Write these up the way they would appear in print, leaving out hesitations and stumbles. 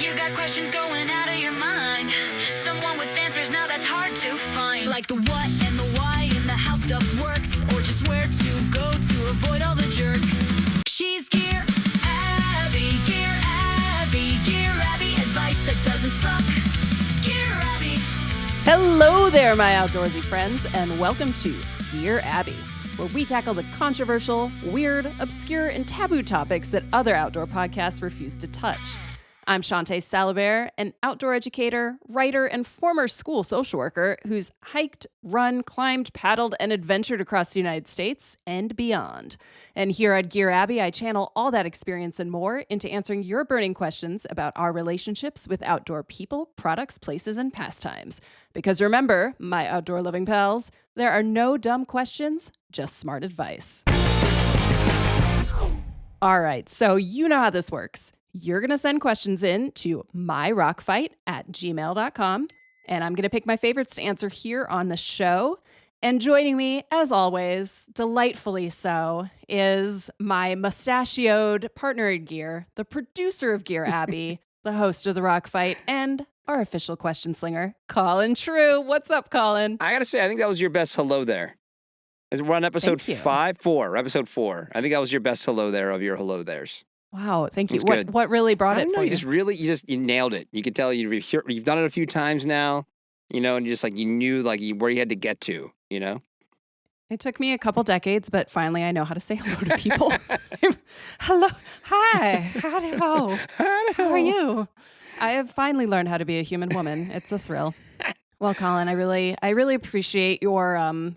You got questions going out of your mind. Someone with answers now that's hard to find. Like the what and the why and the how stuff works, or just where to go to avoid all the jerks. She's Gear Abby, Gear Abby, Gear Abby, advice that doesn't suck. Gear Abby. Hello there, my outdoorsy friends, and welcome to Gear Abby, where we tackle the controversial, weird, obscure, and taboo topics that other outdoor podcasts refuse to touch. I'm Shawnté Salabert, an outdoor educator, writer, and former school social worker who's hiked, run, climbed, paddled, and adventured across the United States and beyond. And here at Gear Abby, I channel all that experience and more into answering your burning questions about our relationships with outdoor people, products, places, and pastimes. Because remember, my outdoor loving pals, there are no dumb questions, just smart advice. All right, so you know how this works. You're going to send questions in to myrockfight@gmail.com, and I'm going to pick my favorites to answer here on the show. And joining me, as always, delightfully so, is my mustachioed partner in gear, the producer of Gear Abby, the host of the Rock Fight, and our official question slinger, Colin True. What's up, Colin? I got to say, I think that was your best hello there. We're on episode episode 4. I think that was your best hello there of your hello thers. Wow, thank you. Good. What really brought it for you? You nailed it. You could tell you've done it a few times now, and just like you knew where you had to get to, It took me a couple decades, but finally I know how to say hello to people. Hello. Hi. Howdy-ho. How are you? I have finally learned how to be a human woman. It's a thrill. Well, Colin, I really appreciate your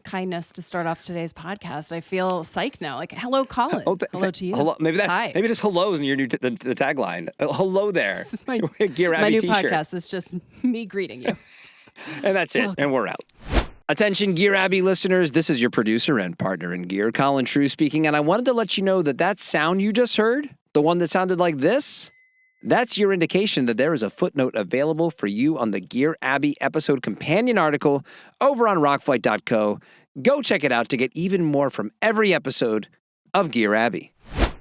kindness to start off today's podcast. I feel psyched now. Like, hello, Colin. Hello to you. Hello. Maybe Hi. this hello is in your new the tagline. Hello there. My Gear Abby new t-shirt. podcast is just me greeting you. And that's it. Welcome. And we're out. Attention, Gear Abby listeners. This is your producer and partner in gear, Colin True speaking. And I wanted to let you know that sound you just heard, the one that sounded like this, that's your indication that there is a footnote available for you on the Gear Abby episode companion article over on rockfight.co. Go check it out to get even more from every episode of Gear Abby.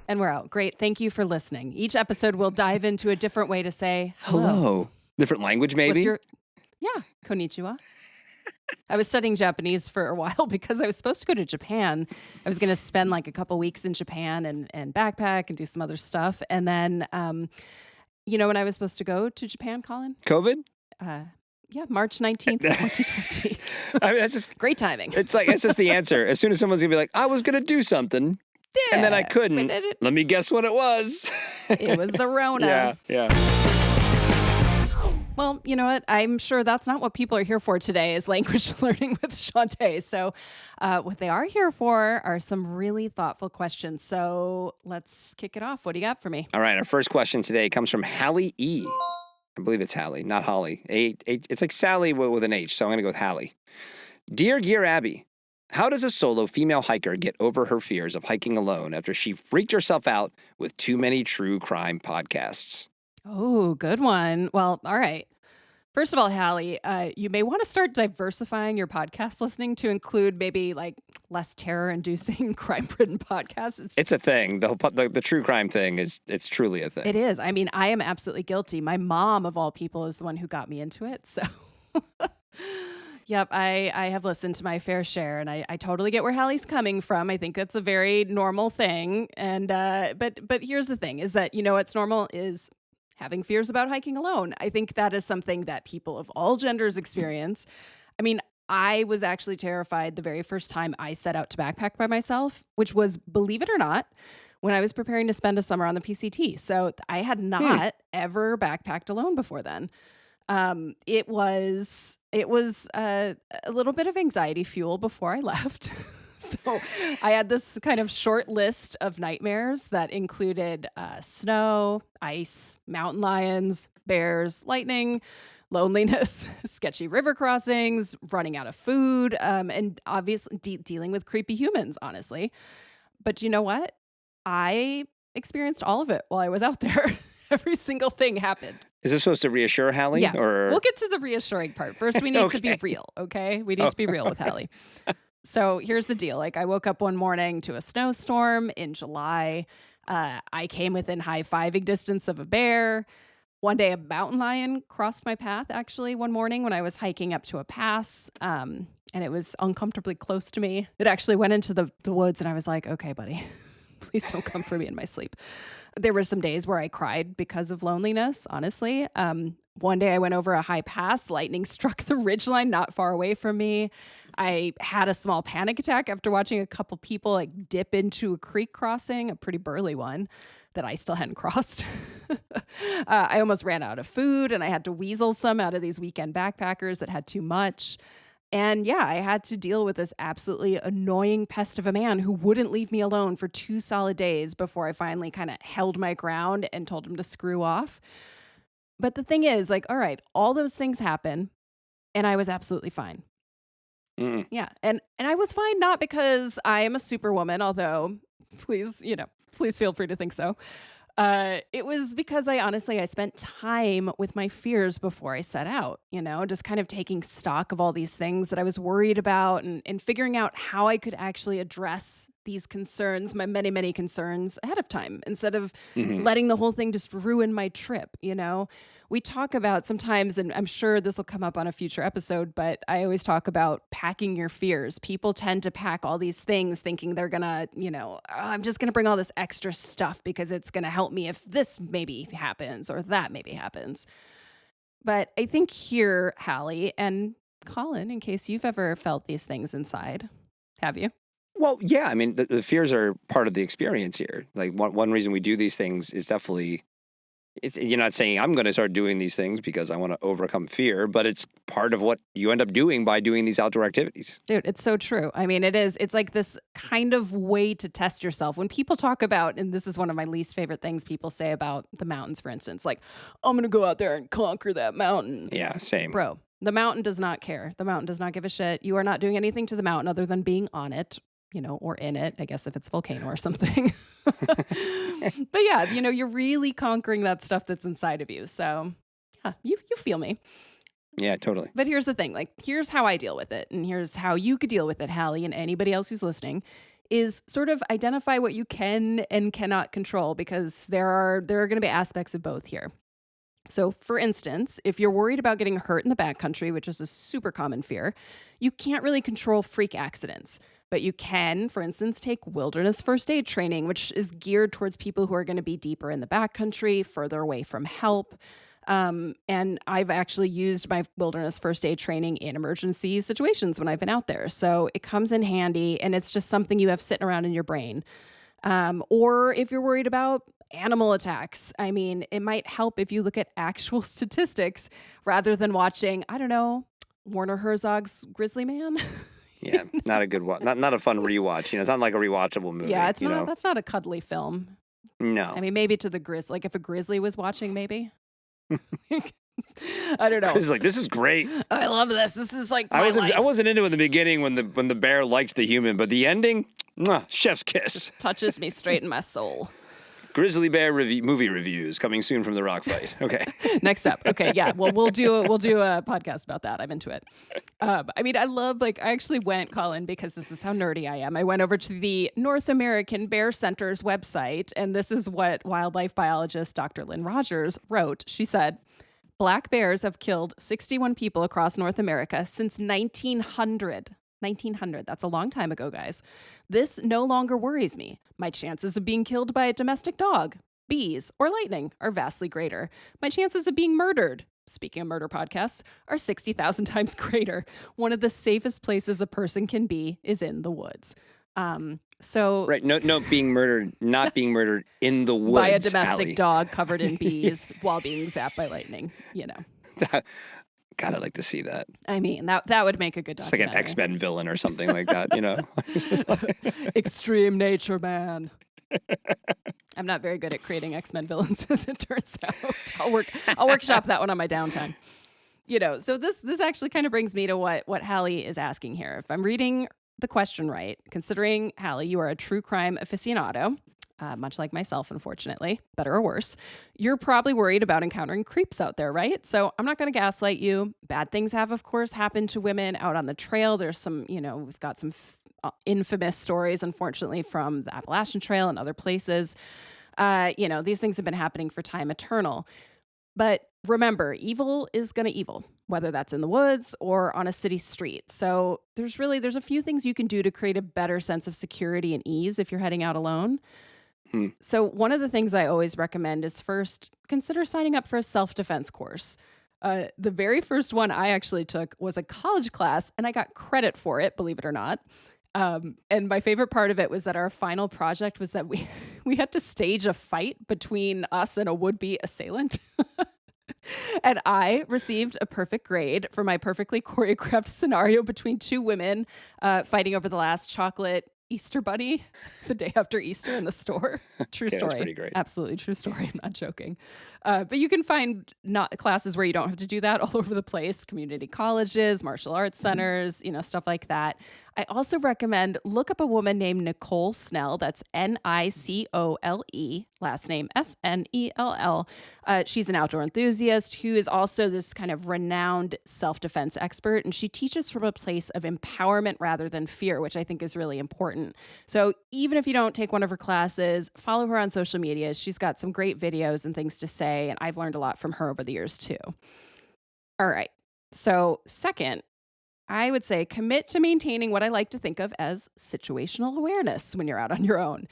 And we're out. Great. Thank you for listening. Each episode will dive into a different way to say hello. Different language, maybe? Yeah, konnichiwa. I was studying Japanese for a while because I was supposed to go to Japan. I was going to spend like a couple weeks in Japan and backpack and do some other stuff. And then, when I was supposed to go to Japan, Colin? COVID? Yeah, March 19th, 2020. I mean, that's just great timing. It's just the answer. As soon as someone's going to be like, I was going to do something, and then I couldn't. Let me guess what it was. It was the Rona. Yeah. Well, you know what? I'm sure that's not what people are here for today is language learning with Shawnté. So what they are here for are some really thoughtful questions. So let's kick it off. What do you got for me? All right. Our first question today comes from Hallie E. I believe it's Hallie, not Holly. It's like Sally with an H, so I'm going to go with Hallie. Dear Gear Abby, how does a solo female hiker get over her fears of hiking alone after she freaked herself out with too many true crime podcasts? Oh, good one. Well, all right. First of all, Hallie, you may want to start diversifying your podcast listening to include maybe like less terror-inducing crime-ridden podcasts. It's a thing. The true crime thing it's truly a thing. It is. I mean, I am absolutely guilty. My mom, of all people, is the one who got me into it. So, yep, I have listened to my fair share, and I totally get where Hallie's coming from. I think that's a very normal thing. And but here's the thing: is that what's normal is having fears about hiking alone. I think that is something that people of all genders experience. I mean, I was actually terrified the very first time I set out to backpack by myself, which was, believe it or not, when I was preparing to spend a summer on the PCT. So I had not ever backpacked alone before then. It was a little bit of anxiety fuel before I left. So I had this kind of short list of nightmares that included snow, ice, mountain lions, bears, lightning, loneliness, sketchy river crossings, running out of food, and obviously dealing with creepy humans, honestly. But you know what? I experienced all of it while I was out there. Every single thing happened. Is this supposed to reassure Hallie? Yeah. Or... We'll get to the reassuring part. First, we need to be real, okay? We need to be real with Hallie. So here's the deal. I woke up one morning to a snowstorm in July. I came within high-fiving distance of a bear. One day, a mountain lion crossed my path, actually, one morning when I was hiking up to a pass, and it was uncomfortably close to me. It actually went into the woods, and I was like, okay, buddy, please don't come for me in my sleep. There were some days where I cried because of loneliness, honestly. One day I went over a high pass. Lightning struck the ridgeline not far away from me. I had a small panic attack after watching a couple people like dip into a creek crossing, a pretty burly one that I still hadn't crossed. I almost ran out of food and I had to weasel some out of these weekend backpackers that had too much. And yeah, I had to deal with this absolutely annoying pest of a man who wouldn't leave me alone for 2 solid days before I finally kind of held my ground and told him to screw off. But the thing is, like, all right, all those things happen and I was absolutely fine. Mm. Yeah. And I was fine not because I am a superwoman, although please, please feel free to think so. It was because I spent time with my fears before I set out, just kind of taking stock of all these things that I was worried about and figuring out how I could actually address these concerns, my many, many concerns ahead of time instead of letting the whole thing just ruin my trip, We talk about sometimes, and I'm sure this will come up on a future episode, but I always talk about packing your fears. People tend to pack all these things thinking they're going to, I'm just going to bring all this extra stuff because it's going to help me if this maybe happens or that maybe happens. But I think here, Hallie and Colin, in case you've ever felt these things inside, have you? Well, yeah. I mean, the fears are part of the experience here. Like one reason we do these things is definitely, you're not saying I'm going to start doing these things because I want to overcome fear, but it's part of what you end up doing by doing these outdoor activities. Dude, it's so true. I mean, it's like this kind of way to test yourself. When people talk about, and this is one of my least favorite things people say about the mountains, for instance, like, I'm going to go out there and conquer that mountain. Yeah, same. Bro, the mountain does not care. The mountain does not give a shit. You are not doing anything to the mountain other than being on it. Or in it, I guess if it's a volcano or something. But yeah, you're really conquering that stuff that's inside of you. So yeah, you feel me. Yeah, totally. But here's the thing, like, here's how I deal with it. And here's how you could deal with it, Hallie, and anybody else who's listening, is sort of identify what you can and cannot control, because there are going to be aspects of both here. So, for instance, if you're worried about getting hurt in the backcountry, which is a super common fear, you can't really control freak accidents. But you can, for instance, take wilderness first aid training, which is geared towards people who are going to be deeper in the backcountry, further away from help. And I've actually used my wilderness first aid training in emergency situations when I've been out there. So it comes in handy, and it's just something you have sitting around in your brain. Or if you're worried about animal attacks, I mean, it might help if you look at actual statistics rather than watching, I don't know, Werner Herzog's Grizzly Man. Yeah, not a good one. Not a fun rewatch. It's not like a rewatchable movie. Yeah, it's not. That's not a cuddly film. No. I mean, maybe to the grizzly. Like if a grizzly was watching, maybe. I don't know. It's like, this is great. I love this. This is like I my life. wasn't into it in the beginning when the bear liked the human, but the ending, chef's kiss. Just touches me straight in my soul. Grizzly bear movie reviews coming soon from the rock fight. Okay. Next up. Okay, yeah. Well, we'll do a podcast about that. I'm into it. I mean, I actually went, Colin, because this is how nerdy I am. I went over to the North American Bear Center's website, and this is what wildlife biologist Dr. Lynn Rogers wrote. She said, black bears have killed 61 people across North America since 1900. 1900. That's a long time ago, guys. This no longer worries me. My chances of being killed by a domestic dog, bees, or lightning are vastly greater. My chances of being murdered, speaking of murder podcasts, are 60,000 times greater. One of the safest places a person can be is in the woods. Right, no, being murdered, not being murdered in the woods by a domestic Hallie. dog covered in bees while being zapped by lightning. God, I'd like to see that. I mean, that would make a good documentary. It's like an X-Men villain or something like that, Extreme nature man. I'm not very good at creating X-Men villains, as it turns out. I'll workshop that one on my downtime. So this actually kind of brings me to what Hallie is asking here. If I'm reading the question right, considering, Hallie, you are a true crime aficionado, much like myself, unfortunately, better or worse, you're probably worried about encountering creeps out there, right? So I'm not going to gaslight you. Bad things have, of course, happened to women out on the trail. There's some, we've got some infamous stories, unfortunately, from the Appalachian Trail and other places. These things have been happening for time eternal. But remember, evil is going to evil, whether that's in the woods or on a city street. So there's a few things you can do to create a better sense of security and ease if you're heading out alone. So one of the things I always recommend is first consider signing up for a self-defense course. The very first one I actually took was a college class, and I got credit for it, believe it or not. And my favorite part of it was that our final project was that we had to stage a fight between us and a would-be assailant. And I received a perfect grade for my perfectly choreographed scenario between two women fighting over the last chocolate Easter bunny the day after Easter in the store. True story. That's pretty great. Absolutely true story. I'm not joking. But you can find classes where you don't have to do that all over the place. Community colleges, martial arts centers, stuff like that. I also recommend look up a woman named Nicole Snell. That's Nicole, last name Snell. She's an outdoor enthusiast who is also this kind of renowned self-defense expert. And she teaches from a place of empowerment rather than fear, which I think is really important. So even if you don't take one of her classes, follow her on social media. She's got some great videos and things to say. And I've learned a lot from her over the years too. All right. So second, I would say commit to maintaining what I like to think of as situational awareness when you're out on your own.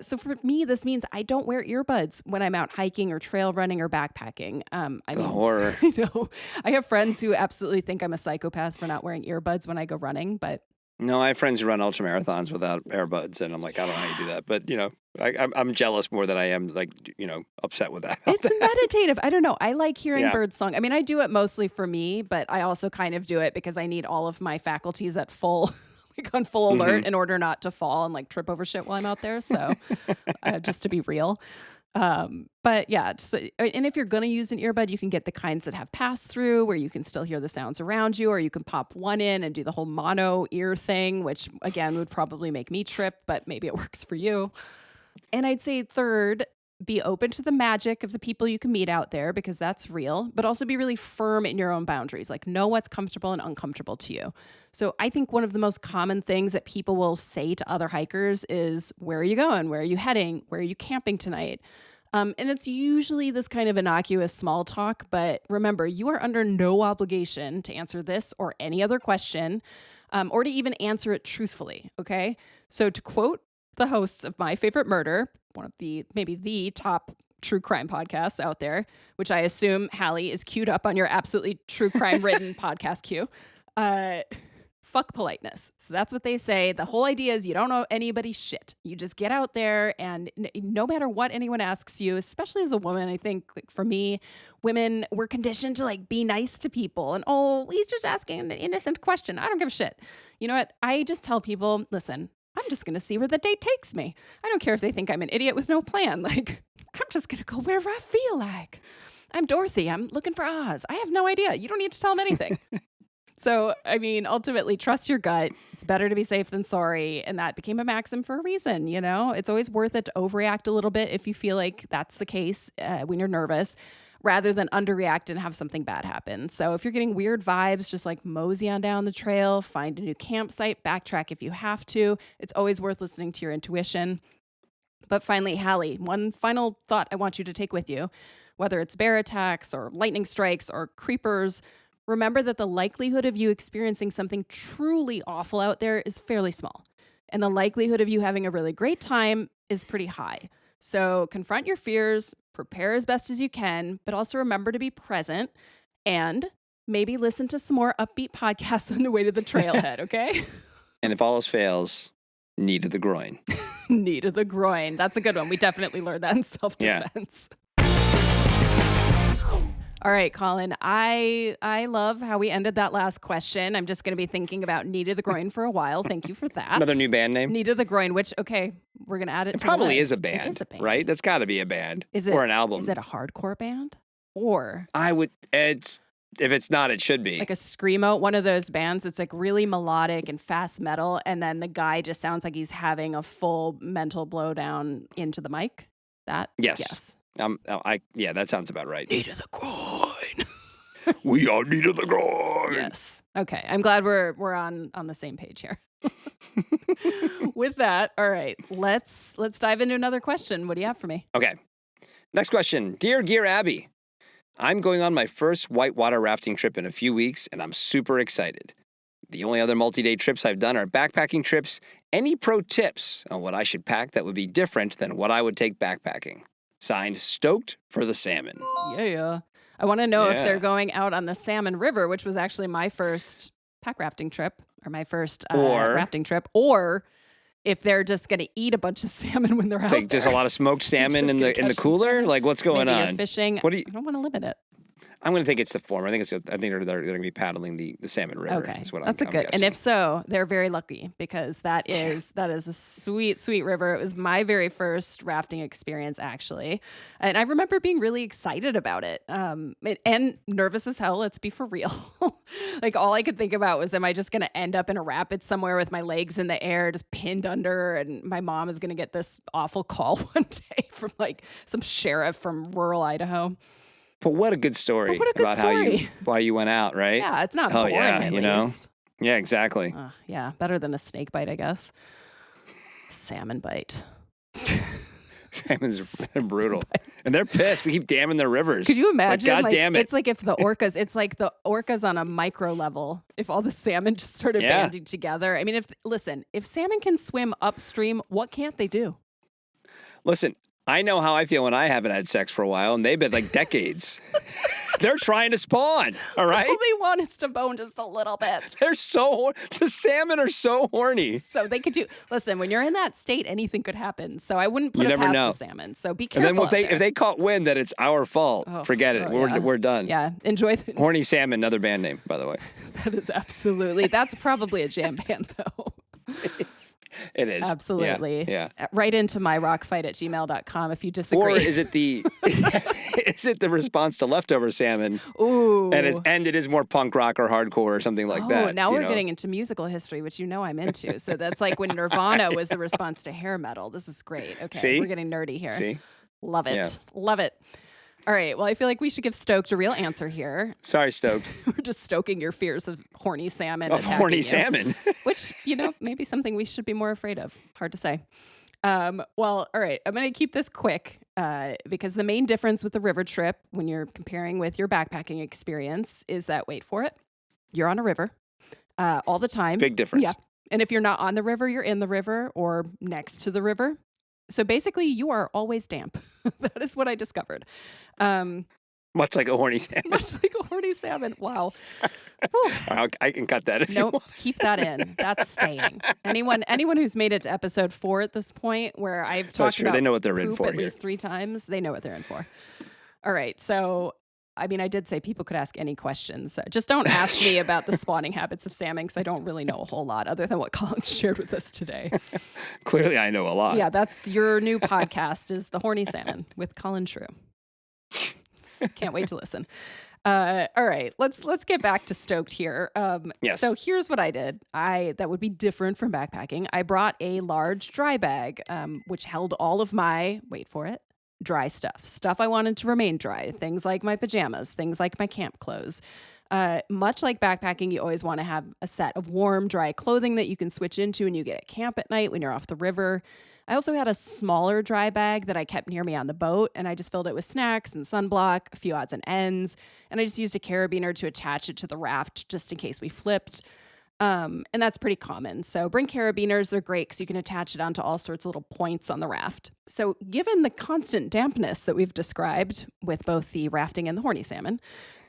So for me, this means I don't wear earbuds when I'm out hiking or trail running or backpacking. The horror. I know. I have friends who absolutely think I'm a psychopath for not wearing earbuds when I go running, but No, I have friends who run ultramarathons without earbuds, and I'm like, I don't know how you do that. But, I'm jealous more than I am, upset with that. it's meditative. I don't know. I like hearing bird song. I mean, I do it mostly for me, but I also kind of do it because I need all of my faculties at full, on full alert in order not to fall and trip over shit while I'm out there. So just to be real. But yeah, and if you're going to use an earbud, you can get the kinds that have pass through where you can still hear the sounds around you, or you can pop one in and do the whole mono ear thing, which again would probably make me trip, but maybe it works for you. And I'd say third, be open to the magic of the people you can meet out there because that's real, but also be really firm in your own boundaries. Know what's comfortable and uncomfortable to you. So I think one of the most common things that people will say to other hikers is, where are you going? Where are you heading? Where are you camping tonight? And it's usually this kind of innocuous small talk, but remember, you are under no obligation to answer this or any other question, or to even answer it truthfully, okay? So to quote the hosts of My Favorite Murder, one of maybe the top true crime podcasts out there, which I assume, Hallie, is queued up on your absolutely true crime written podcast queue. Fuck politeness. So that's what they say. The whole idea is you don't know anybody's shit. You just get out there, and no matter what anyone asks you, especially as a woman, I think for me, women, we're conditioned to be nice to people. And he's just asking an innocent question. I don't give a shit. You know what? I just tell people, listen, I'm just going to see where the day takes me. I don't care if they think I'm an idiot with no plan. I'm just going to go wherever I feel like. I'm Dorothy. I'm looking for Oz. I have no idea. You don't need to tell them anything. So, I mean, ultimately, trust your gut. It's better to be safe than sorry. And that became a maxim for a reason, It's always worth it to overreact a little bit if you feel like that's the case when you're nervous, rather than underreact and have something bad happen. So if you're getting weird vibes, just mosey on down the trail, find a new campsite, backtrack if you have to. It's always worth listening to your intuition. But finally, Hallie, one final thought I want you to take with you, whether it's bear attacks or lightning strikes or creepers. Remember that the likelihood of you experiencing something truly awful out there is fairly small. And the likelihood of you having a really great time is pretty high. So confront your fears, prepare as best as you can, but also remember to be present and maybe listen to some more upbeat podcasts on the way to the trailhead, okay? And if all else fails, knee to the groin. Knee to the groin. That's a good one. We definitely learned that in self-defense. All right, Colin, I love how we ended that last question. I'm just going to be thinking about Knee to the Groin for a while. Thank you for that. Another new band name? Knee to the Groin, which, okay, we're going to add it to the probably list. is a band, It is a band. right? That's got to be a band Is it, or an album. Is it a hardcore band? Or? If it's not, it should be. Like a screamo, one of those bands that's really melodic and fast metal, and then the guy just sounds like he's having a full mental blowdown into the mic? That? Yes. Yeah, that sounds about right. Knee to the groin. We are knee to the groin. Yes. Okay. I'm glad we're on the same page here. With that, all right, let's dive into another question. What do you have for me? Okay. Next question. Dear Gear Abby, I'm going on my first whitewater rafting trip in a few weeks, and I'm super excited. The only other multi-day trips I've done are backpacking trips. Any pro tips on what I should pack that would be different than what I would take backpacking? Signed, Stoked for the Salmon. Yeah. I want to know if Yeah. they're going out on the Salmon River, which was actually my first pack rafting trip, or my first rafting trip, or if they're just going to eat a bunch of salmon when they're out Take there. just a lot of smoked salmon Just in gonna the catch some cooler? salmon. Like, what's going Maybe on? you're fishing. What do you? I don't want to limit it. I'm going to think it's the former. I think they're going to be paddling the Salmon River. Okay, Is what that's I'm a good. guessing. And if so, they're very lucky because that is a sweet, sweet river. It was my very first rafting experience, actually, and I remember being really excited about it, and nervous as hell. Let's be for real. Like all I could think about was, am I just going to end up in a rapid somewhere with my legs in the air, just pinned under, and my mom is going to get this awful call one day from like some sheriff from rural Idaho. But what a good story about why you went out, right? Yeah, it's not Oh boring. yeah, at you know. least. Yeah, exactly. Yeah, better than a snake bite, I guess. Salmon bite. Salmon's brutal, and they're pissed. We keep damming their rivers. Could you imagine? Like, God damn it! It's like if the orcas, it's like the orcas on a micro level. If all the salmon just started banding together. I mean, if salmon can swim upstream, what can't they do? Listen, I know how I feel when I haven't had sex for a while, and they've been like decades. They're trying to spawn, all right? All they want is to bone just a little bit. The salmon are so horny. So they could do. Listen, when you're in that state, anything could happen. So I wouldn't put it past the salmon. So be careful. And then if they caught wind that it's our fault, forget it. We're done. Yeah, enjoy. Horny Salmon, another band name, by the way. That is absolutely. That's probably a jam band, though. It is. Absolutely. Yeah. Right into my rockfight@gmail.com if you disagree. Or is it the response to Leftover Salmon? Ooh. And it is more punk rock or hardcore or something like that. Now we're getting into musical history, which I'm into. So that's like when Nirvana was the response to hair metal. This is great. Okay. See? We're getting nerdy here. See? Love it. Yeah. Love it. All right. Well, I feel like we should give Stoked a real answer here. Sorry, Stoked. We're just stoking your fears of horny salmon. Of horny salmon. Which, maybe something we should be more afraid of. Hard to say. Well, all right. I'm going to keep this quick because the main difference with the river trip when you're comparing with your backpacking experience is that, wait for it, you're on a river all the time. Big difference. Yeah. And if you're not on the river, you're in the river or next to the river. So basically, you are always damp. That is what I discovered. Much like a horny salmon. Much like a horny salmon. Wow. I can cut that if you want. Keep that in. That's staying. Anyone who's made it to episode 4 at this point, where I've talked about They know what they're in poop for at here. least 3 times, they know what they're in for. All right. So, I did say people could ask any questions. Just don't ask me about the spawning habits of salmon because I don't really know a whole lot other than what Colin shared with us today. Clearly, I know a lot. Yeah, that's your new podcast is The Horny Salmon with Colin Shrew. Can't wait to listen. All right, let's get back to Stoked here. Yes. So here's what I did. That would be different from backpacking. I brought a large dry bag, which held all of my, wait for it, dry stuff I wanted to remain dry. Things like my pajamas, things like my camp clothes. Much like backpacking, you always want to have a set of warm, dry clothing that you can switch into when you get at camp at night when you're off the river. I also had a smaller dry bag that I kept near me on the boat, and I just filled it with snacks and sunblock, a few odds and ends, and I just used a carabiner to attach it to the raft just in case we flipped. And that's pretty common. So bring carabiners. They're great because you can attach it onto all sorts of little points on the raft. So given the constant dampness that we've described with both the rafting and the horny salmon,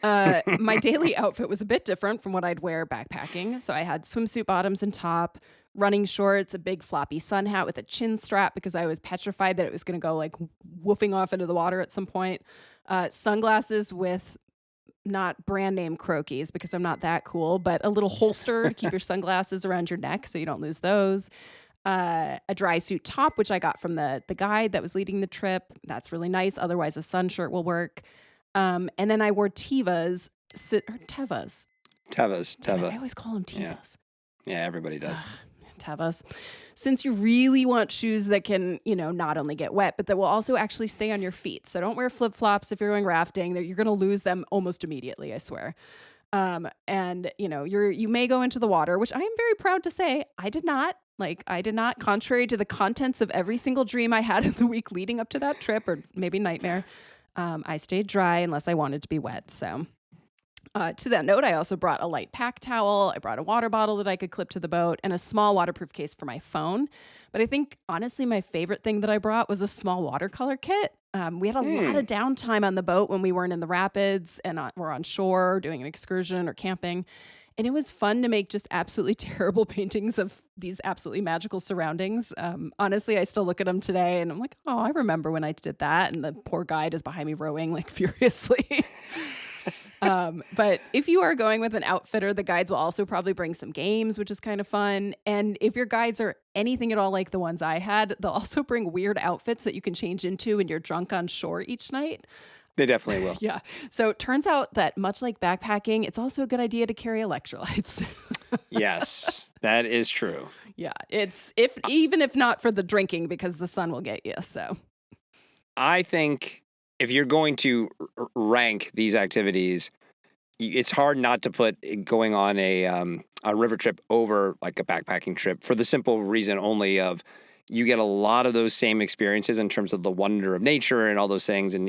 my daily outfit was a bit different from what I'd wear backpacking. So I had swimsuit bottoms and top, running shorts, a big floppy sun hat with a chin strap because I was petrified that it was going to go like woofing off into the water at some point, sunglasses with not brand name Croakies because I'm not that cool, but a little holster to keep your sunglasses around your neck so you don't lose those. A dry suit top, which I got from the guide that was leading the trip. That's really nice. Otherwise, a sun shirt will work. And then I wore Tevas. Teva. I always call them Tevas. Yeah, everybody does. Tevas. Since you really want shoes that can, not only get wet, but that will also actually stay on your feet. So don't wear flip-flops if you're going rafting. You're going to lose them almost immediately, I swear. And you may go into the water, which I am very proud to say I did not. Contrary to the contents of every single dream I had in the week leading up to that trip, or maybe nightmare. I stayed dry unless I wanted to be wet. So to that note, I also brought a light pack towel. I brought a water bottle that I could clip to the boat and a small waterproof case for my phone. But I think, honestly, my favorite thing that I brought was a small watercolor kit. We had a lot of downtime on the boat when we weren't in the rapids and we're on shore doing an excursion or camping. And it was fun to make just absolutely terrible paintings of these absolutely magical surroundings. Honestly, I still look at them today and I'm like, oh, I remember when I did that. And the poor guide is behind me rowing like furiously. But if you are going with an outfitter, the guides will also probably bring some games, which is kind of fun. And if your guides are anything at all like the ones I had, they'll also bring weird outfits that you can change into when you're drunk on shore each night. They definitely will. Yeah. So it turns out that much like backpacking, it's also a good idea to carry electrolytes. Yes, that is true. Yeah. It's even if not for the drinking, because the sun will get you. So I think if you're going to rank these activities, it's hard not to put going on a river trip over like a backpacking trip for the simple reason only of you get a lot of those same experiences in terms of the wonder of nature and all those things and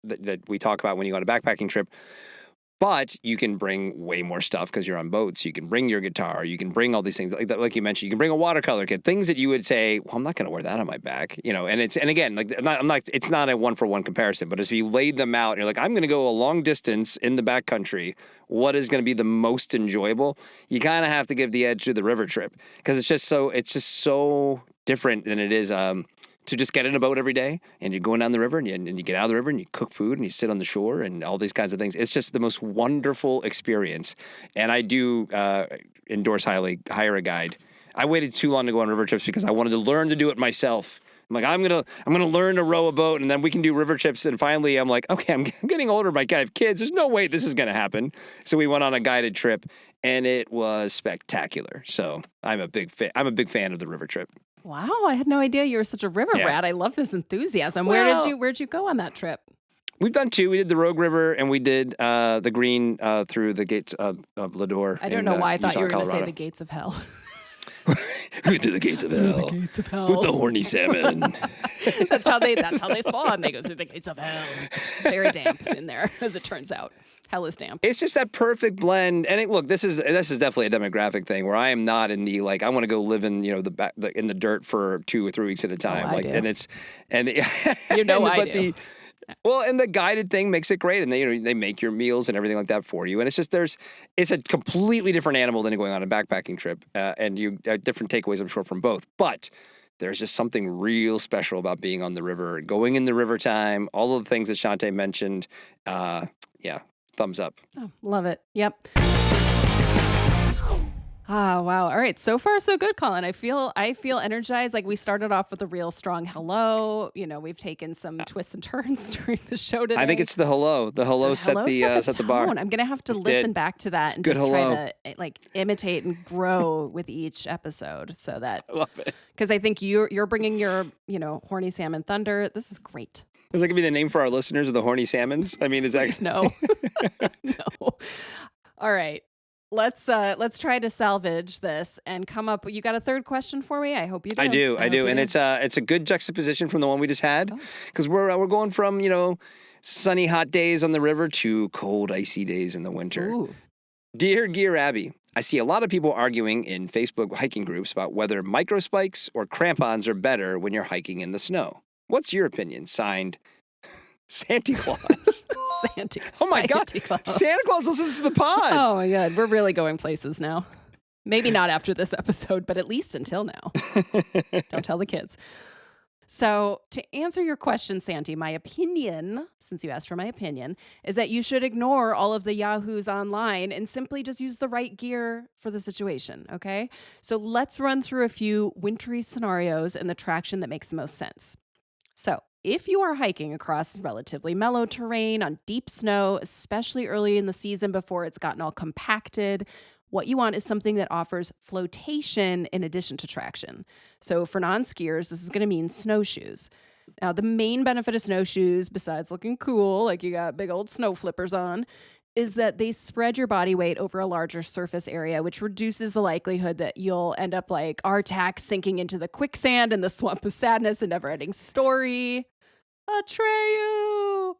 that we talk about when you go on a backpacking trip. But you can bring way more stuff because you're on boats. You can bring your guitar. You can bring all these things like you mentioned. You can bring a watercolor kit, things that you would say, "Well, I'm not going to wear that on my back," And again, like I'm not. It's not a 1-for-1 comparison. But as you laid them out, and you're like, "I'm going to go a long distance in the backcountry. What is going to be the most enjoyable?" You kind of have to give the edge to the river trip because it's just so different than it is to just get in a boat every day and you're going down the river and you get out of the river and you cook food and you sit on the shore and all these kinds of things. It's just the most wonderful experience. And I do endorse highly, hire a guide. I waited too long to go on river trips because I wanted to learn to do it myself. I'm like, I'm gonna learn to row a boat and then we can do river trips. And finally, I'm like, okay, I'm getting older. I have kids. There's no way this is gonna happen. So we went on a guided trip, and it was spectacular. So I'm a big fan. I'm a big fan of the river trip. wow, I had no idea you were such a river rat. I love this enthusiasm. Well, Where'd you go on that trip? we've done two. We did the Rogue River and we did the Green through the gates of Lador. I don't know why I thought Utah, you were going to say Colorado. the gates of hell. Through the gates of hell. Gates of hell. With the horny salmon. That's how they spawn. They go through the gates of hell. Very damp in there, as it turns out. Hell is damp. It's just that perfect blend. And look, this is definitely a demographic thing where I am not in the I want to go live in in the dirt for 2 or 3 weeks at a time. I do. And it's and I do. And the guided thing makes it great, and they make your meals and everything like that for you. And it's just it's a completely different animal than going on a backpacking trip, and you different takeaways I'm sure from both. But there's just something real special about being on the river, going in the river time, all of the things that Shawnté mentioned. Yeah, thumbs up. Oh, love it. Yep. Ah, wow. All right. So far, so good, Colin. I feel energized. Like we started off with a real strong hello. We've taken some twists and turns during the show today. I think it's the hello. The hello set the bar. I'm gonna have to listen back to that and good just hello. try to imitate and grow with each episode. So that I love it. because I think you're bringing your horny salmon thunder. This is great. Is that gonna be the name for our listeners of the horny salmons? I mean, is that No, no. All right. Let's try to salvage this and come up. You got a third question for me? I hope you do. I do, and it's a good juxtaposition from the one we just had because we're going from sunny hot days on the river to cold icy days in the winter. Ooh. Dear Gear Abby, I see a lot of people arguing in Facebook hiking groups about whether microspikes or crampons are better when you're hiking in the snow. What's your opinion? Signed, Santa Claus. Santa. Oh my God. Claus. Santa Claus listens to the pod. Oh my God. We're really going places now. Maybe not after this episode, but at least until now. Don't tell the kids. So to answer your question, Santi, my opinion, since you asked for my opinion, is that you should ignore all of the yahoos online and simply just use the right gear for the situation, okay? So let's run through a few wintry scenarios and the traction that makes the most sense. So if you are hiking across relatively mellow terrain on deep snow, especially early in the season before it's gotten all compacted, what you want is something that offers flotation in addition to traction. So for non-skiers, this is going to mean snowshoes. Now, the main benefit of snowshoes, besides looking cool, like you got big old snow flippers on, is that they spread your body weight over a larger surface area, which reduces the likelihood that you'll end up like Artax sinking into the quicksand and the swamp of sadness, a never-ending story. Atreyu!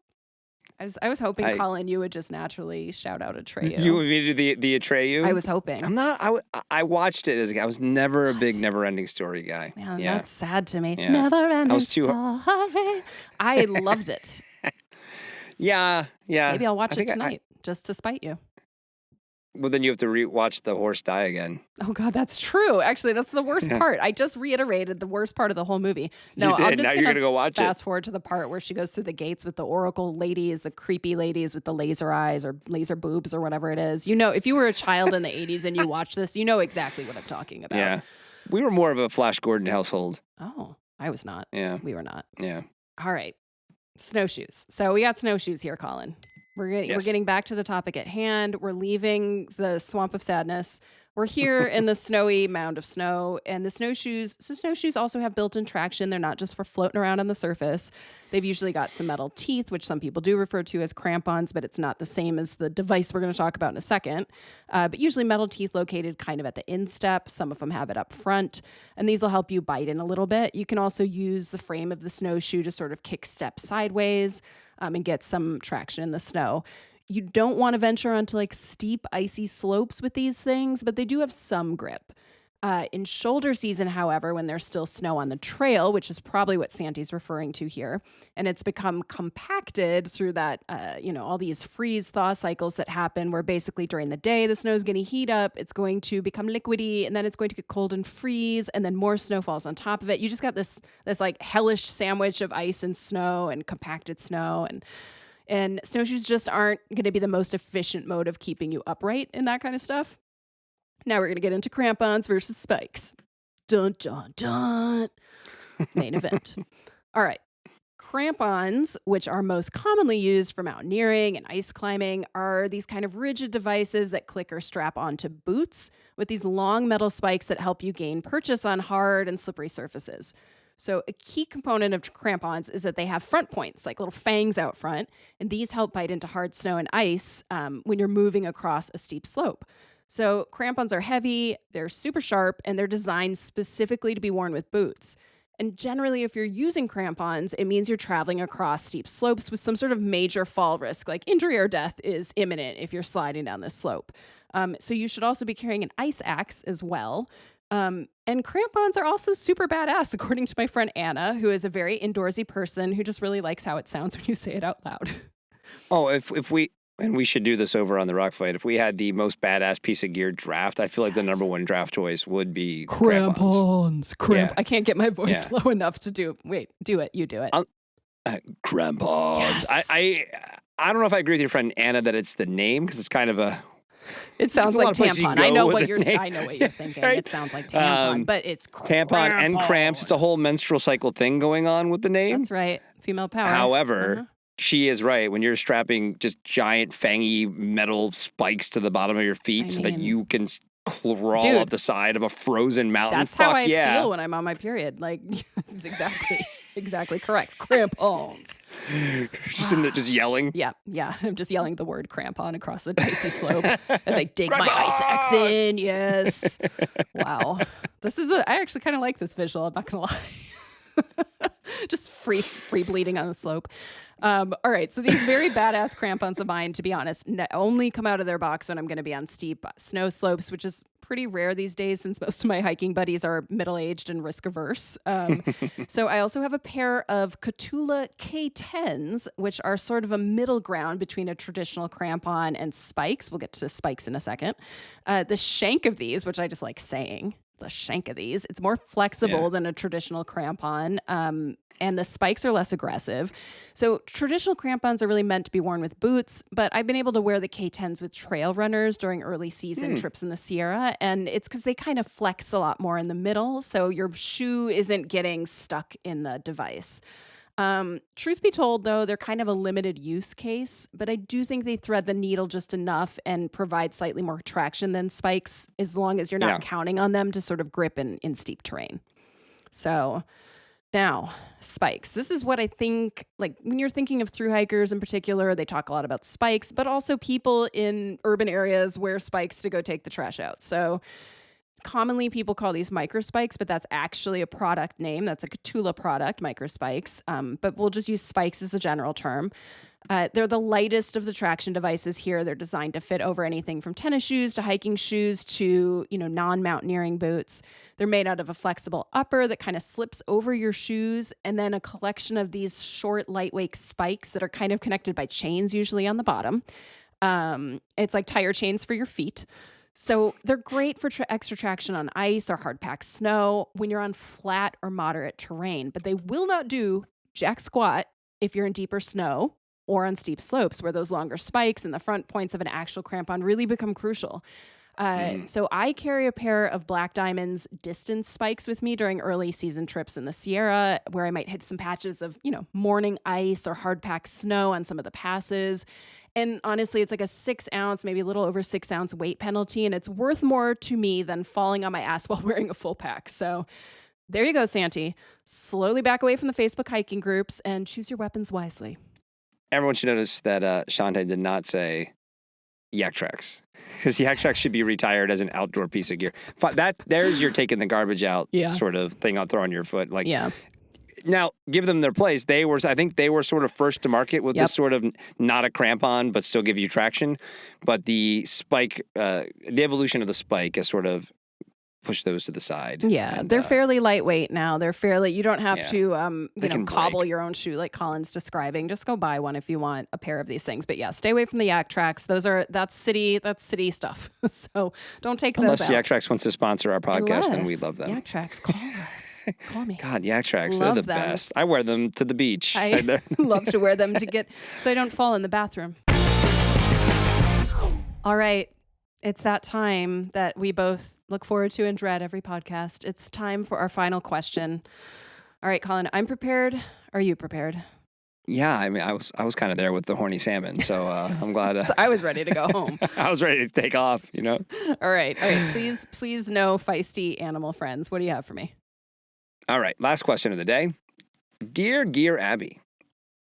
I was hoping, I- Colin, you would just naturally shout out Atreyu. You want me to do the Atreyu? I was hoping. I'm not. I watched it as a guy. I was never a big Never-Ending Story guy. Man, yeah. that's sad to me. Yeah. Never ending I was too- story. I loved it. Yeah. Maybe I'll watch I it think tonight just to spite you. Well, then you have to rewatch the horse die again. Oh God, that's true. Actually, that's the worst part. I just reiterated the worst part of the whole movie. No, You did. I'm just Now you're gonna go watch it. fast forward to the part where she goes through the gates with the oracle ladies, the creepy ladies with the laser eyes or laser boobs or whatever it is. You know, if you were a child in the 80s and you watch this, you know exactly what I'm talking about. Yeah. We were more of a Flash Gordon household. Oh, I was not. Yeah. We were not. Yeah. All right. Snowshoes. So we got snowshoes here, Colin. We're Yes. getting back to the topic at hand. We're leaving the swamp of sadness. We're here in the snowy mound of snow, and the snowshoes. So snowshoes also have built-in traction. They're not just for floating around on the surface. They've usually got some metal teeth, which some people do refer to as crampons, but it's not the same as the device we're going to talk about in a second. But usually metal teeth located kind of at the instep. Some of them have it up front, and these will help you bite in a little bit. You can also use the frame of the snowshoe to sort of kick step sideways and get some traction in the snow. You don't want to venture onto like steep, icy slopes with these things, but they do have some grip. In shoulder season, however, when there's still snow on the trail, which is probably what Santi's referring to here, and it's become compacted through that, all these freeze-thaw cycles that happen where basically during the day, the snow's going to heat up, it's going to become liquidy, and then it's going to get cold and freeze, and then more snow falls on top of it. You just got this like hellish sandwich of ice and snow and compacted snow, and snowshoes just aren't going to be the most efficient mode of keeping you upright in that kind of stuff. Now we're going to get into crampons versus spikes. Dun, dun, dun. Main event. All right. Crampons, which are most commonly used for mountaineering and ice climbing, are these kind of rigid devices that click or strap onto boots with these long metal spikes that help you gain purchase on hard and slippery surfaces. So a key component of crampons is that they have front points, like little fangs out front, and these help bite into hard snow and ice when you're moving across a steep slope. So crampons are heavy, they're super sharp, and they're designed specifically to be worn with boots. And generally, if you're using crampons, it means you're traveling across steep slopes with some sort of major fall risk, like injury or death is imminent if you're sliding down this slope. So you should also be carrying an ice axe as well. And crampons are also super badass, according to my friend Anna, who is a very indoorsy person who just really likes how it sounds when you say it out loud. Oh, if we and we should do this over on the Rock Fight. If we had the most badass piece of gear draft, I feel like the number one draft choice would be crampons. Yeah. I can't get my voice Yeah. low enough to do. Wait, do it. You do it. Crampons. Yes. I don't know if I agree with your friend Anna that it's the name because it's kind of a. It sounds There's a like lot of places you tampon. go I know with what the you're. name. I know what you're thinking. Right? It sounds like tampon, but it's tampon and cramps. It's a whole menstrual cycle thing going on with the name. That's right. Female power. However, she is right. When you're strapping just giant fangy metal spikes to the bottom of your feet so that you can crawl up the side of a frozen mountain. That's how I feel when I'm on my period. Like, it's exactly correct. Crampons. Just in there, just yelling. Yeah. I'm just yelling the word crampon across the dicey slope as I dig my ice axe in. Yes. Wow. I actually kind of like this visual. I'm not going to lie. Just free bleeding on the slope. All right. So these very badass crampons of mine, to be honest, only come out of their box when I'm going to be on steep snow slopes, which is pretty rare these days since most of my hiking buddies are middle-aged and risk-averse. So I also have a pair of Catula K10s, which are sort of a middle ground between a traditional crampon and spikes. We'll get to spikes in a second. The shank of these, which I just like saying, the shank of these, it's more flexible than a traditional crampon. And the spikes are less aggressive. So traditional crampons are really meant to be worn with boots, but I've been able to wear the K10s with trail runners during early season trips in the Sierra, and it's because they kind of flex a lot more in the middle, so your shoe isn't getting stuck in the device. Truth be told, though, they're kind of a limited use case, but I do think they thread the needle just enough and provide slightly more traction than spikes, as long as you're not counting on them to sort of grip in steep terrain. So now, spikes. This is what I think, like when you're thinking of thru hikers in particular, they talk a lot about spikes, but also people in urban areas wear spikes to go take the trash out. So commonly people call these micro spikes, but that's actually a product name. That's a Catula product, micro spikes. But we'll just use spikes as a general term. They're the lightest of the traction devices here. They're designed to fit over anything from tennis shoes to hiking shoes to, non-mountaineering boots. They're made out of a flexible upper that kind of slips over your shoes, and then a collection of these short, lightweight spikes that are kind of connected by chains, usually on the bottom. It's like tire chains for your feet. So they're great for extra traction on ice or hard-packed snow when you're on flat or moderate terrain, but they will not do jack squat if you're in deeper snow or on steep slopes where those longer spikes and the front points of an actual crampon really become crucial. So I carry a pair of Black Diamond's distance spikes with me during early season trips in the Sierra, where I might hit some patches of, morning ice or hard-packed snow on some of the passes. And honestly, it's like a 6 ounce, maybe a little over 6 ounce weight penalty, and it's worth more to me than falling on my ass while wearing a full pack. So there you go, Santi. Slowly back away from the Facebook hiking groups and choose your weapons wisely. Everyone should notice that Shawnté did not say yak tracks, because yak tracks should be retired as an outdoor piece of gear. There's your taking the garbage out sort of thing on throwing your foot. Now, give them their place. I think they were sort of first to market with this sort of not a crampon, but still give you traction. But the spike, the evolution of the spike has sort of pushed those to the side. Yeah, and, they're fairly lightweight now. You don't have to, cobble break. your own shoe like Colin's describing. Just go buy one if you want a pair of these things. But yeah, stay away from the yak tracks. That's city stuff. So don't take those out. Unless Yak Tracks wants to sponsor our podcast, then we love them. Yak Tracks, call us. Call me. God, Yak Tracks, Love they're the them. best. I wear them to the beach. I love to wear them so I don't fall in the bathroom. All right. It's that time that we both look forward to and dread every podcast. It's time for our final question. All right, Colin, I'm prepared. Are you prepared? Yeah, I mean, I was kind of there with the horny salmon, so I'm glad. So I was ready to go home. I was ready to take off, All right. Please, no feisty animal friends. What do you have for me? All right, last question of the day. Dear Gear Abby,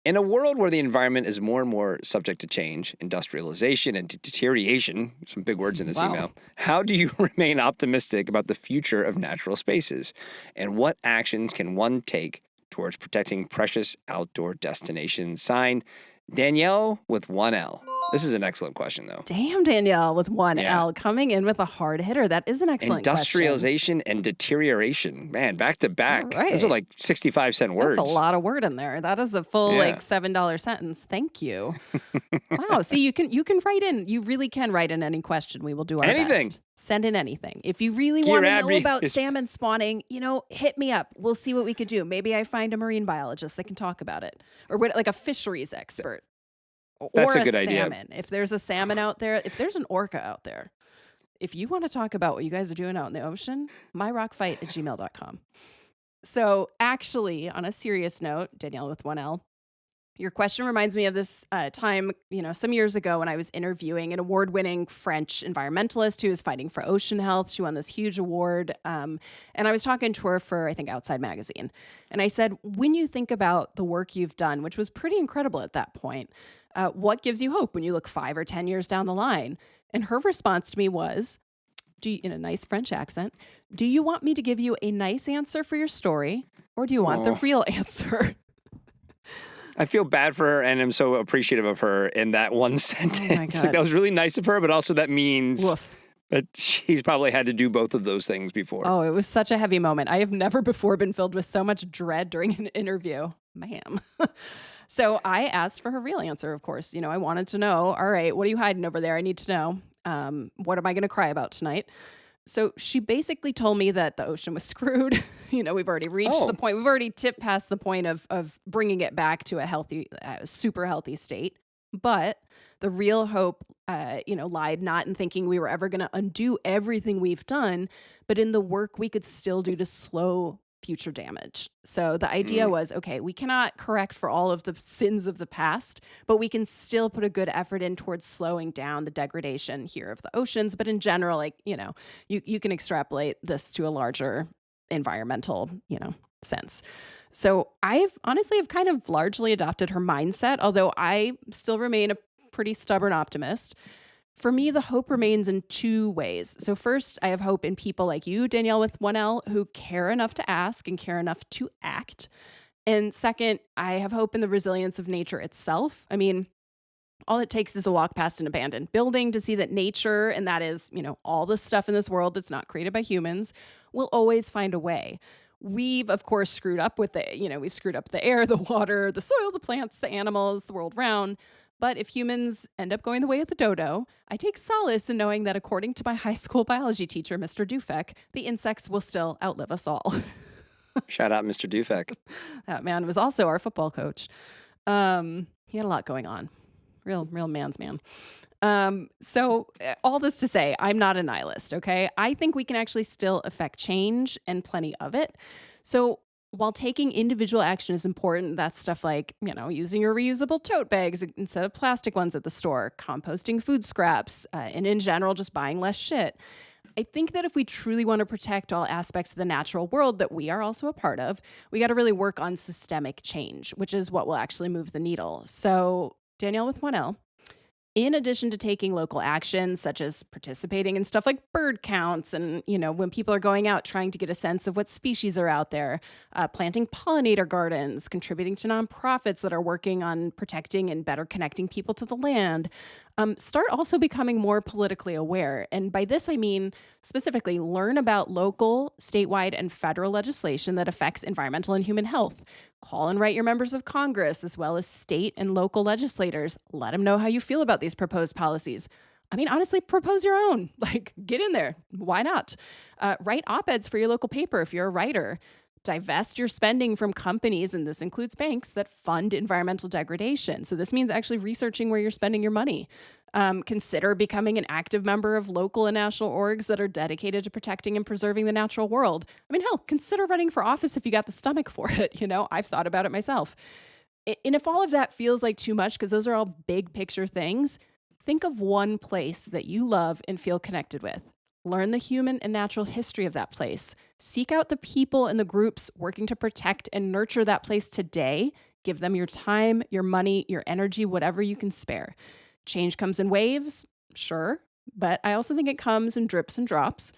in a world where the environment is more and more subject to change, industrialization, and deterioration, some big words in this email, how do you remain optimistic about the future of natural spaces? And what actions can one take towards protecting precious outdoor destinations? Signed, Danielle with 1L. This is an excellent question, though. Damn, Danielle with 1L coming in with a hard hitter. That is an excellent Industrialization and deterioration. Man, back to back. Right. Those are like 65-cent words. That's a lot of word in there. That is a full $7 sentence. Thank you. Wow. See, you can write in. You really can write in any question. We will do our best. Send in anything. If you really want to know about salmon spawning, hit me up. We'll see what we could do. Maybe I find a marine biologist that can talk about it, or like a fisheries expert. That's or a good salmon. idea. If there's a salmon out there, if there's an orca out there, if you want to talk about what you guys are doing out in the ocean, myrockfight@gmail.com. So actually, on a serious note, Danielle with 1L, your question reminds me of this time, some years ago when I was interviewing an award-winning French environmentalist who was fighting for ocean health. She won this huge award. And I was talking to her for, I think, Outside Magazine. And I said, when you think about the work you've done, which was pretty incredible at that point, what gives you hope when you look 5 or 10 years down the line? And her response to me was, in a nice French accent, do you want me to give you a nice answer for your story, or do you want the real answer? I feel bad for her, and I'm so appreciative of her in that one sentence. Oh my God. Like, that was really nice of her, but also that means that she's probably had to do both of those things before. Oh, it was such a heavy moment. I have never before been filled with so much dread during an interview. Ma'am. So I asked for her real answer, of course. I wanted to know, all right, what are you hiding over there? I need to know. What am I going to cry about tonight? So she basically told me that the ocean was screwed. We've already reached the point. We've already tipped past the point of bringing it back to a healthy, super healthy state. But the real hope, lied not in thinking we were ever going to undo everything we've done, but in the work we could still do to slow future damage. So the idea was, okay, we cannot correct for all of the sins of the past, but we can still put a good effort in towards slowing down the degradation here of the oceans. But in general, you can extrapolate this to a larger environmental, sense. So I've kind of largely adopted her mindset, although I still remain a pretty stubborn optimist. For me, the hope remains in 2 ways. So first, I have hope in people like you, Danielle with 1L, who care enough to ask and care enough to act. And second, I have hope in the resilience of nature itself. I mean, all it takes is a walk past an abandoned building to see that nature, and that is, all the stuff in this world that's not created by humans, will always find a way. We've, of course, screwed up with we've screwed up the air, the water, the soil, the plants, the animals, the world round. But if humans end up going the way of the dodo, I take solace in knowing that according to my high school biology teacher, Mr. Dufek, the insects will still outlive us all. Shout out, Mr. Dufek. That man was also our football coach. He had a lot going on. Real man's man. So all this to say, I'm not a nihilist, okay? I think we can actually still affect change and plenty of it. So while taking individual action is important, that's stuff like, using your reusable tote bags instead of plastic ones at the store, composting food scraps, and in general, just buying less shit. I think that if we truly want to protect all aspects of the natural world that we are also a part of, we got to really work on systemic change, which is what will actually move the needle. So Danielle with 1L, in addition to taking local action, such as participating in stuff like bird counts and, when people are going out trying to get a sense of what species are out there, planting pollinator gardens, contributing to nonprofits that are working on protecting and better connecting people to the land, start also becoming more politically aware. And by this, I mean specifically learn about local, statewide, and federal legislation that affects environmental and human health. Call and write your members of Congress, as well as state and local legislators. Let them know how you feel about these proposed policies. I mean, honestly, propose your own. Get in there. Why not? Write op-eds for your local paper if you're a writer. Divest your spending from companies, and this includes banks, that fund environmental degradation. So this means actually researching where you're spending your money. Consider becoming an active member of local and national orgs that are dedicated to protecting and preserving the natural world. I mean, hell, consider running for office if you got the stomach for it. I've thought about it myself. And if all of that feels like too much, because those are all big picture things, think of one place that you love and feel connected with. Learn the human and natural history of that place. Seek out the people and the groups working to protect and nurture that place today. Give them your time, your money, your energy, whatever you can spare. Change comes in waves, sure, but I also think it comes in drips and drops.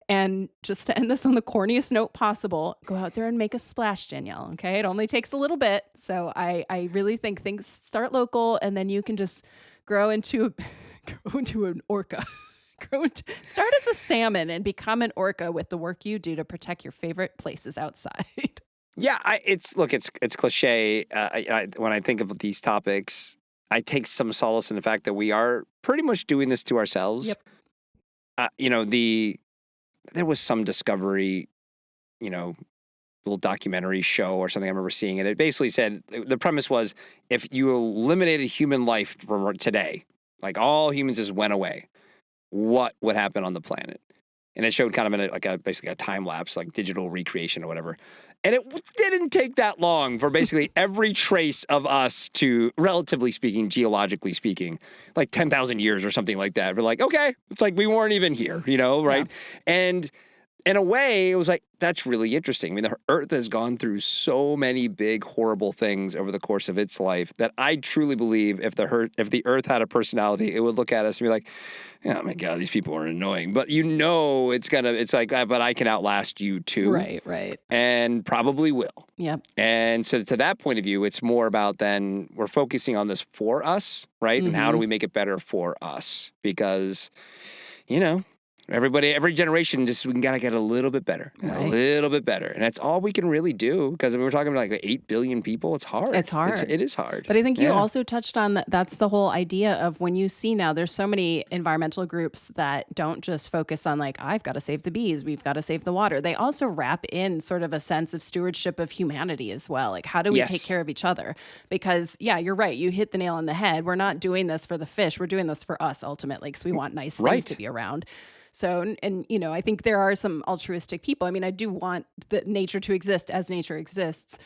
And just to end this on the corniest note possible, go out there and make a splash, Danielle, okay? It only takes a little bit. So I really think things start local, and then you can just grow into an orca. Start as a salmon and become an orca with the work you do to protect your favorite places outside. Yeah, it's cliche. When I think of these topics, I take some solace in the fact that we are pretty much doing this to ourselves. Yep. There was some Discovery, little documentary show or something. I remember seeing it. It basically said, the premise was, if you eliminated human life from today, like all humans just went away, what would happen on the planet? And it showed kind of basically a time lapse, like digital recreation or whatever. And it didn't take that long for basically every trace of us to, relatively speaking, geologically speaking, like 10,000 years or something like that. We're like, okay, it's like we weren't even here, right? Yeah. And in a way, it was like, that's really interesting. I mean, the Earth has gone through so many big, horrible things over the course of its life that I truly believe if the Earth had a personality, it would look at us and be like, oh my God, these people are annoying. But it's like, but I can outlast you too. Right. And probably will. Yep. And so to that point of view, it's more about then we're focusing on this for us, right? Mm-hmm. And how do we make it better for us? Because, every generation, we gotta get a little bit better, right. A little bit better, and that's all we can really do. Because we're talking about like 8 billion people. It's hard. It's hard. It is hard. But I think you also touched on that. That's the whole idea of when you see now, there's so many environmental groups that don't just focus on like, I've got to save the bees, we've got to save the water. They also wrap in sort of a sense of stewardship of humanity as well. Like, how do we take care of each other? Because you're right. You hit the nail on the head. We're not doing this for the fish. We're doing this for us ultimately, because we want nice things to be around. So, and I think there are some altruistic people. I mean, I do want the nature to exist as nature exists.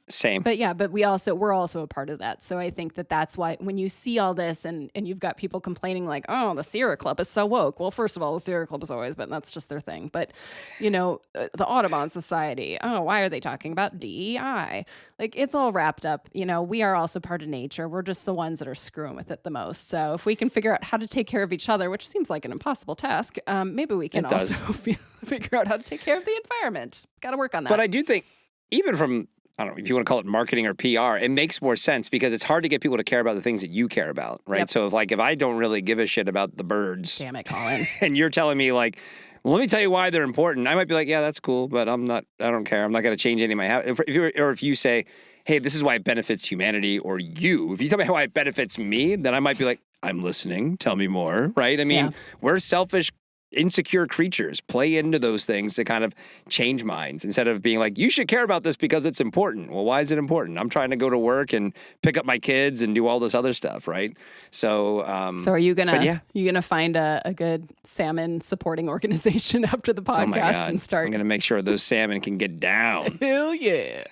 Same. But we're also a part of that. So I think that's why when you see all this and you've got people complaining like, oh, the Sierra Club is so woke. Well, first of all, the Sierra Club has always been, that's just their thing. But, the Audubon Society, oh, why are they talking about DEI? Like, it's all wrapped up. We are also part of nature. We're just the ones that are screwing with it the most. So if we can figure out how to take care of each other, which seems like an impossible task, maybe we can also figure out how to take care of the environment. Got to work on that. But I do think, even from I don't know if you want to call it marketing or PR, it makes more sense because it's hard to get people to care about the things that you care about, right? Yep. So if I don't really give a shit about the birds, Damn it, Colin. and you're telling me like, well, let me tell you why they're important, I might be like, yeah, that's cool, but I don't care. I'm not going to change any of my habits. If you say, hey, this is why it benefits humanity, or if you tell me how it benefits me, then I might be like, I'm listening. Tell me more, right? I mean, we're selfish, insecure creatures. Play into those things to kind of change minds instead of being like, you should care about this because it's important. Well, why is it important? I'm trying to go to work and pick up my kids and do all this other stuff, right? So, So are you gonna find a good salmon supporting organization after the podcast oh my God, and start? I'm gonna make sure those salmon can get down. Hell yeah.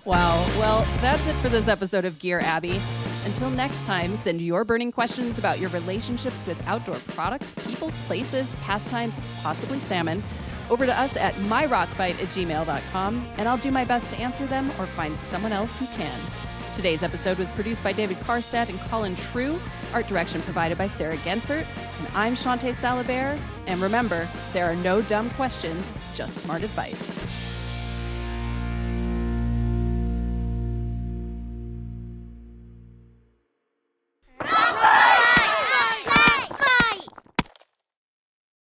Wow. Well, that's it for this episode of Gear Abby. Until next time, send your burning questions about your relationships with outdoor products, people, places, pastimes, possibly salmon, over to us at myrockfight@gmail.com, and I'll do my best to answer them or find someone else who can. Today's episode was produced by David Karstad and Colin True, art direction provided by Sarah Gensert, and I'm Shawnté Salabert. And remember, there are no dumb questions, just smart advice.